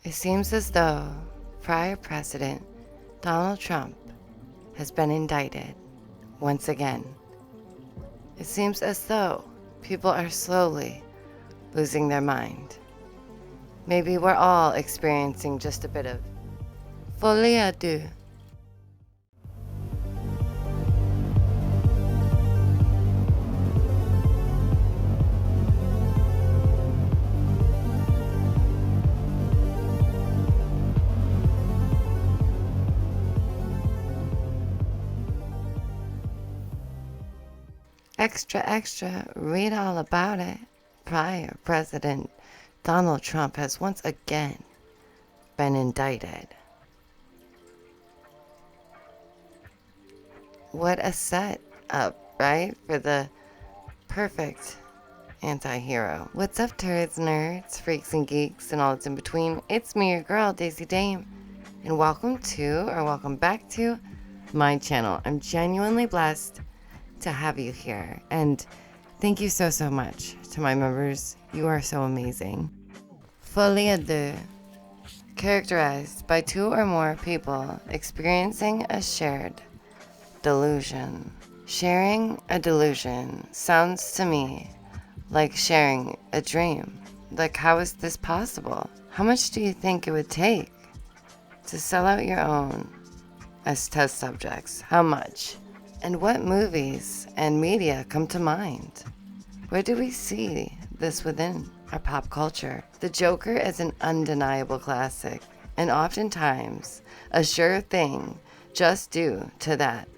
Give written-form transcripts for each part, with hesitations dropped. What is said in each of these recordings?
It seems as though prior President Donald Trump has been indicted once again. It seems as though people are slowly losing their mind. Maybe we're all experiencing just a bit of folie deux. Extra, read all about it. Prior President Donald Trump has once again been indicted. What a setup, right? For the perfect anti-hero. What's up, turds, nerds, freaks, and geeks, and all that's in between? It's me, your girl, Daisy Dame, and welcome back to my channel. I'm genuinely blessed to have you here, and thank you so much to my members. You are so amazing. Folie deux, characterized by two or more people experiencing a shared delusion. Sharing a delusion sounds to me like sharing a dream. Like, how is this possible? How much do you think it would take to sell out your own as test subjects? How much? And what movies and media come to mind? Where do we see this within our pop culture? The Joker is an undeniable classic, and oftentimes a sure thing just due to that.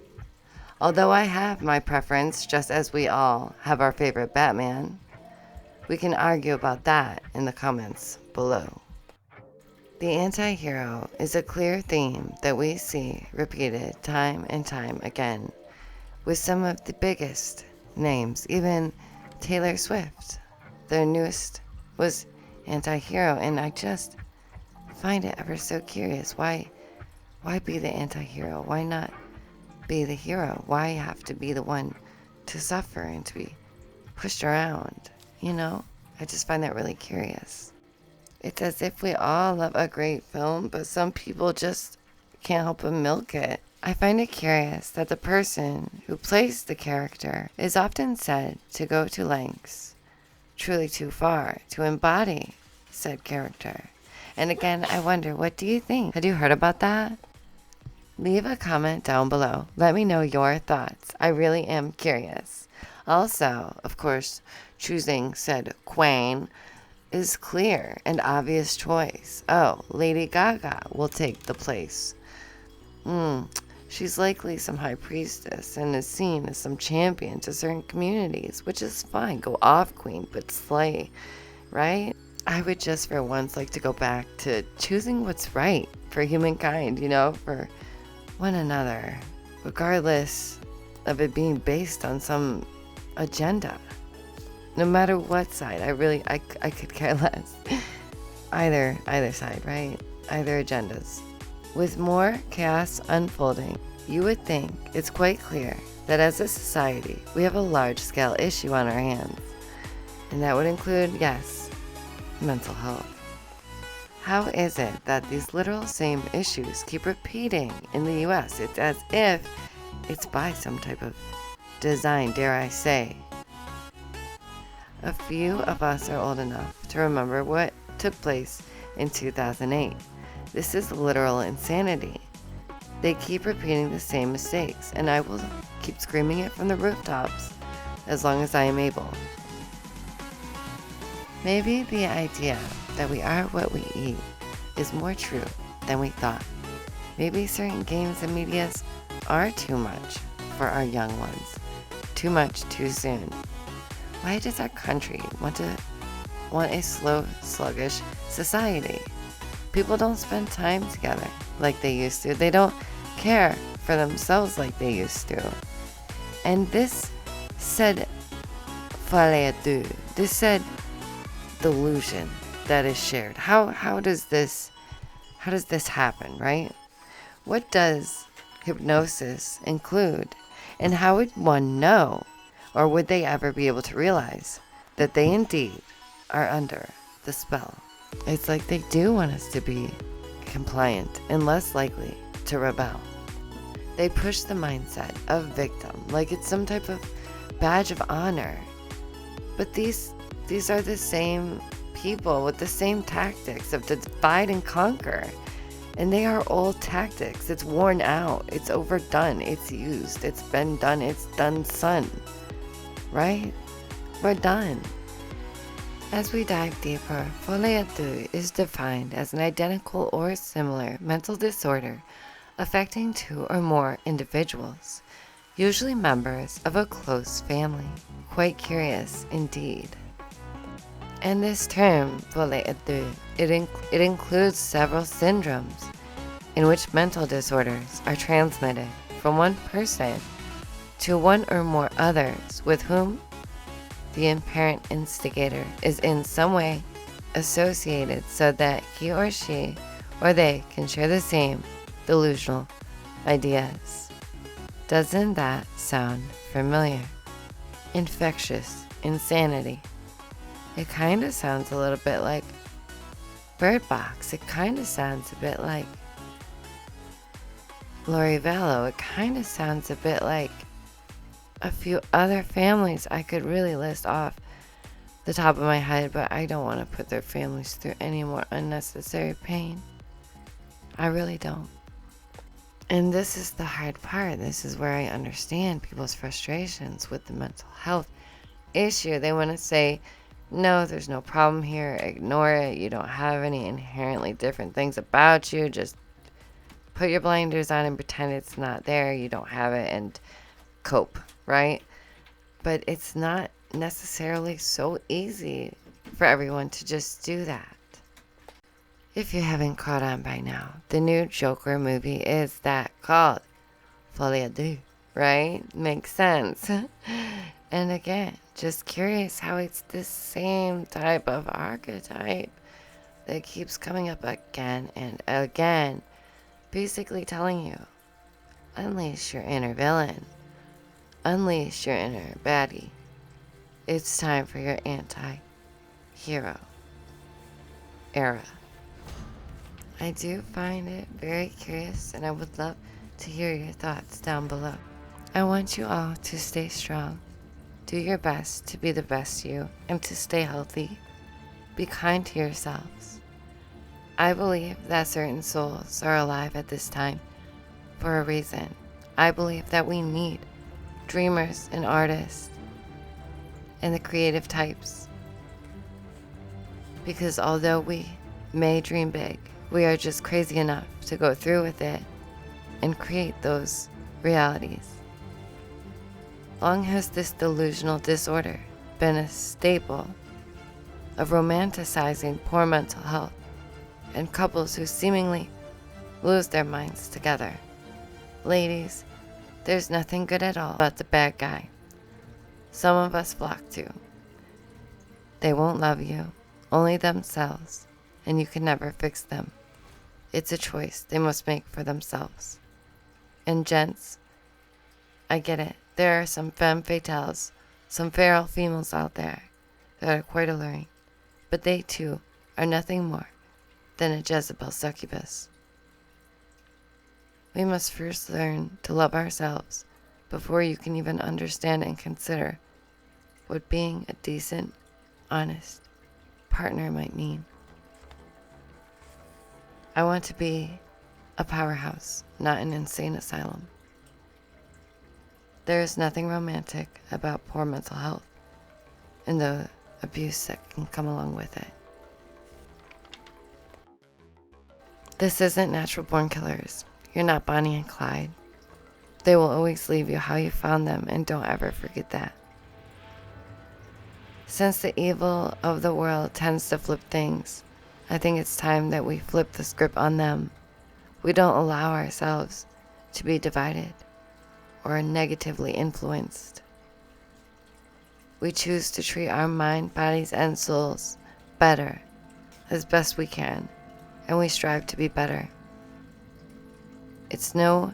Although I have my preference, just as we all have our favorite Batman, we can argue about that in the comments below. The anti-hero is a clear theme that we see repeated time and time again, with some of the biggest names. Even Taylor Swift, their newest, was anti-hero, and I just find it ever so curious. Why be the anti-hero? Why not be the hero? Why have to be the one to suffer and to be pushed around? You know, I just find that really curious. It's as if we all love a great film, but some people just can't help but milk it. I find it curious that the person who plays the character is often said to go to lengths truly too far to embody said character. And again, I wonder, what do you think? Had you heard about that? Leave a comment down below. Let me know your thoughts. I really am curious. Also, of course, choosing said queen is clear and obvious choice. Oh, Lady Gaga will take the place. She's likely some high priestess and is seen as some champion to certain communities, which is fine. Go off, queen, but slay, right? I would just for once like to go back to choosing what's right for humankind, you know, for one another, regardless of it being based on some agenda. No matter what side, I could care less. Either side, right? Either agendas. With more chaos unfolding, you would think it's quite clear that as a society, we have a large-scale issue on our hands. And that would include, yes, mental health. How is it that these literal same issues keep repeating in the US? It's as if it's by some type of design, dare I say. A few of us are old enough to remember what took place in 2008. This is literal insanity. They keep repeating the same mistakes, and I will keep screaming it from the rooftops as long as I am able. Maybe the idea that we are what we eat is more true than we thought. Maybe certain games and medias are too much for our young ones. Too much too soon. Why does our country want a slow, sluggish society? People don't spend time together like they used to. They don't care for themselves like they used to. And this said folie deux, this said delusion that is shared. How does this happen, right? What does hypnosis include? And how would one know, or would they ever be able to realize that they indeed are under the spell It's like they do want us to be compliant and less likely to rebel. They push the mindset of victim like it's some type of badge of honor. But these are the same people with the same tactics of divide and conquer. And they are old tactics. It's worn out. It's overdone. It's used. It's been done. It's done, son. Right? We're done. As we dive deeper, Folie deux is defined as an identical or similar mental disorder affecting two or more individuals, usually members of a close family. Quite curious indeed. And this term, Folie deux, it includes several syndromes in which mental disorders are transmitted from one person to one or more others with whom the apparent instigator is in some way associated so that he or she or they can share the same delusional ideas. Doesn't that sound familiar? Infectious insanity. It kind of sounds a little bit like Bird Box. It kind of sounds a bit like Lori Vallow. It kind of sounds a bit like a few other families I could really list off the top of my head, but I don't want to put their families through any more unnecessary pain. I really don't. And this is the hard part. This is where I understand people's frustrations with the mental health issue. They want to say, no, there's no problem here. Ignore it. You don't have any inherently different things about you. Just put your blinders on and pretend it's not there. You don't have it and cope, right? But it's not necessarily so easy for everyone to just do that. If you haven't caught on by now, the new Joker movie is that called Folie deux, right? Makes sense. And again, just curious how it's the same type of archetype that keeps coming up again and again, basically telling you, unleash your inner villain. Unleash your inner baddie. It's time for your anti-hero era. I do find it very curious, and I would love to hear your thoughts down below. I want you all to stay strong. Do your best to be the best you and to stay healthy. Be kind to yourselves. I believe that certain souls are alive at this time for a reason. I believe that we need dreamers and artists and the creative types. Because although we may dream big, we are just crazy enough to go through with it and create those realities. Long has this delusional disorder been a staple of romanticizing poor mental health and couples who seemingly lose their minds together. Ladies, there's nothing good at all about the bad guy some of us flock to. They won't love you, only themselves, and you can never fix them. It's a choice they must make for themselves. And gents, I get it. There are some femme fatales, some feral females out there that are quite alluring, but they too are nothing more than a Jezebel succubus. We must first learn to love ourselves before you can even understand and consider what being a decent, honest partner might mean. I want to be a powerhouse, not an insane asylum. There is nothing romantic about poor mental health and the abuse that can come along with it. This isn't natural born killers. You're not Bonnie and Clyde. They will always leave you how you found them, and don't ever forget that. Since the evil of the world tends to flip things, I think it's time that we flip the script on them. We don't allow ourselves to be divided or negatively influenced. We choose to treat our mind, bodies, and souls better as best we can, and we strive to be better. It's no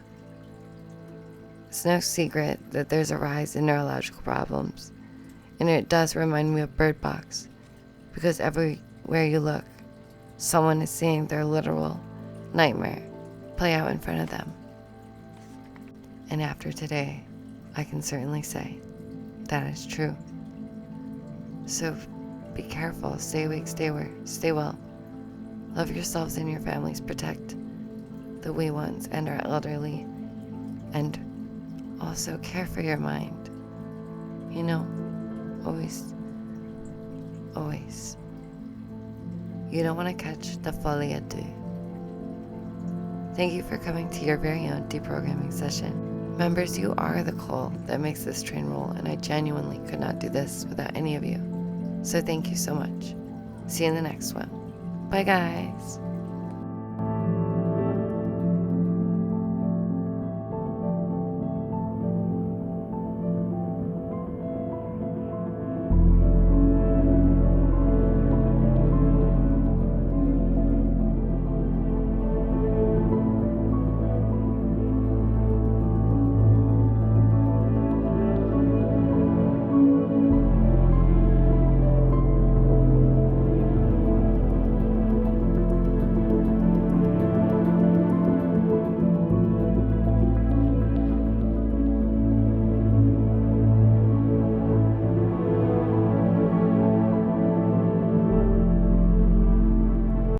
secret that there's a rise in neurological problems, and it does remind me of Bird Box, because everywhere you look, someone is seeing their literal nightmare play out in front of them. And after today, I can certainly say that is true. So be careful, stay awake, stay well. Love yourselves and your families, protect the wee ones and our elderly, and also care for your mind. You know, always. You don't want to catch the Folie deux. Thank you for coming to your very own deprogramming session. Members, you are the coal that makes this train roll, and I genuinely could not do this without any of you. So thank you so much. See you in the next one. Bye, guys.